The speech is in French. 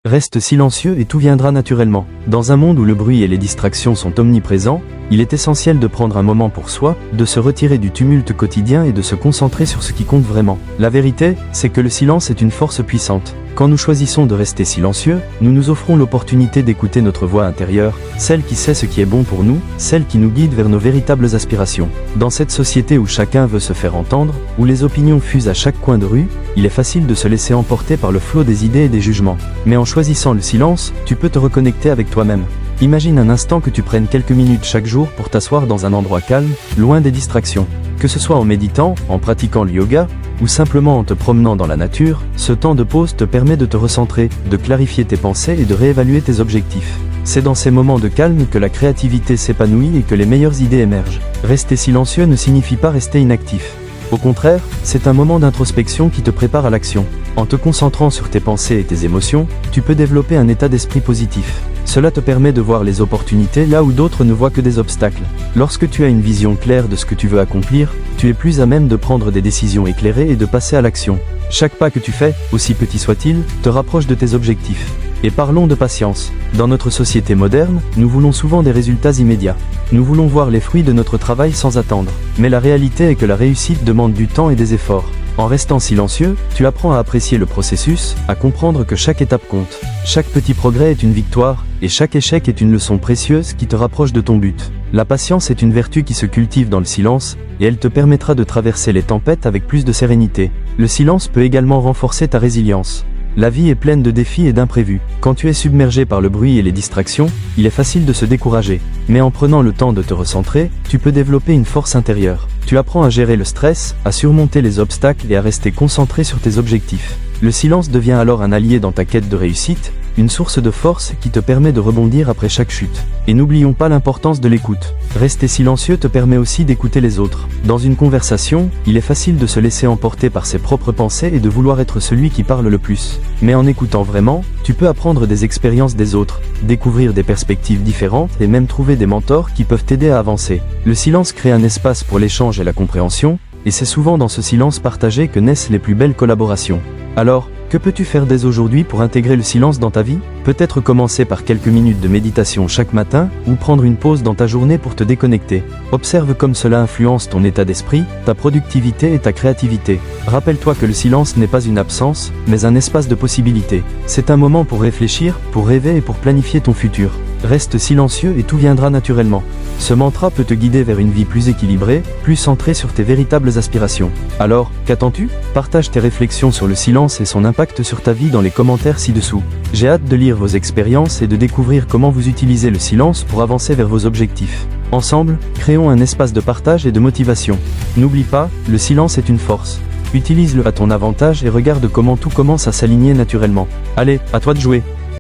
Reste silencieux et tout viendra naturellement. Dans un monde où le bruit et les distractions sont omniprésents, il est essentiel de prendre un moment pour soi, de se retirer du tumulte quotidien et de se concentrer sur ce qui compte vraiment. La vérité, c'est que le silence est une force puissante. Quand nous choisissons de rester silencieux, nous nous offrons l'opportunité d'écouter notre voix intérieure, celle qui sait ce qui est bon pour nous, celle qui nous guide vers nos véritables aspirations. Dans cette société où chacun veut se faire entendre, où les opinions fusent à chaque coin de rue, il est facile de se laisser emporter par le flot des idées et des jugements. Mais en choisissant le silence, tu peux te reconnecter avec toi-même. Imagine un instant que tu prennes quelques minutes chaque jour pour t'asseoir dans un endroit calme, loin des distractions. Que ce soit en méditant, en pratiquant le yoga, ou simplement en te promenant dans la nature, ce temps de pause te permet de te recentrer, de clarifier tes pensées et de réévaluer tes objectifs. C'est dans ces moments de calme que la créativité s'épanouit et que les meilleures idées émergent. Rester silencieux ne signifie pas rester inactif. Au contraire, c'est un moment d'introspection qui te prépare à l'action. En te concentrant sur tes pensées et tes émotions, tu peux développer un état d'esprit positif. Cela te permet de voir les opportunités là où d'autres ne voient que des obstacles. Lorsque tu as une vision claire de ce que tu veux accomplir, tu es plus à même de prendre des décisions éclairées et de passer à l'action. Chaque pas que tu fais, aussi petit soit-il, te rapproche de tes objectifs. Et parlons de patience. Dans notre société moderne, nous voulons souvent des résultats immédiats. Nous voulons voir les fruits de notre travail sans attendre. Mais la réalité est que la réussite demande du temps et des efforts. En restant silencieux, tu apprends à apprécier le processus, à comprendre que chaque étape compte. Chaque petit progrès est une victoire, et chaque échec est une leçon précieuse qui te rapproche de ton but. La patience est une vertu qui se cultive dans le silence, et elle te permettra de traverser les tempêtes avec plus de sérénité. Le silence peut également renforcer ta résilience. La vie est pleine de défis et d'imprévus. Quand tu es submergé par le bruit et les distractions, il est facile de se décourager. Mais en prenant le temps de te recentrer, tu peux développer une force intérieure. Tu apprends à gérer le stress, à surmonter les obstacles et à rester concentré sur tes objectifs. Le silence devient alors un allié dans ta quête de réussite, une source de force qui te permet de rebondir après chaque chute. Et n'oublions pas l'importance de l'écoute. Rester silencieux te permet aussi d'écouter les autres. Dans une conversation, il est facile de se laisser emporter par ses propres pensées et de vouloir être celui qui parle le plus. Mais en écoutant vraiment, tu peux apprendre des expériences des autres, découvrir des perspectives différentes et même trouver des mentors qui peuvent t'aider à avancer. Le silence crée un espace pour l'échange et la compréhension, et c'est souvent dans ce silence partagé que naissent les plus belles collaborations. Alors, que peux-tu faire dès aujourd'hui pour intégrer le silence dans ta vie? Peut-être commencer par quelques minutes de méditation chaque matin, ou prendre une pause dans ta journée pour te déconnecter. Observe comme cela influence ton état d'esprit, ta productivité et ta créativité. Rappelle-toi que le silence n'est pas une absence, mais un espace de possibilités. C'est un moment pour réfléchir, pour rêver et pour planifier ton futur. Reste silencieux et tout viendra naturellement. Ce mantra peut te guider vers une vie plus équilibrée, plus centrée sur tes véritables aspirations. Alors, qu'attends-tu? Partage tes réflexions sur le silence et son impact sur ta vie dans les commentaires ci-dessous. J'ai hâte de lire vos expériences et de découvrir comment vous utilisez le silence pour avancer vers vos objectifs. Ensemble, créons un espace de partage et de motivation. N'oublie pas, le silence est une force. Utilise-le à ton avantage et regarde comment tout commence à s'aligner naturellement. Allez, à toi de jouer!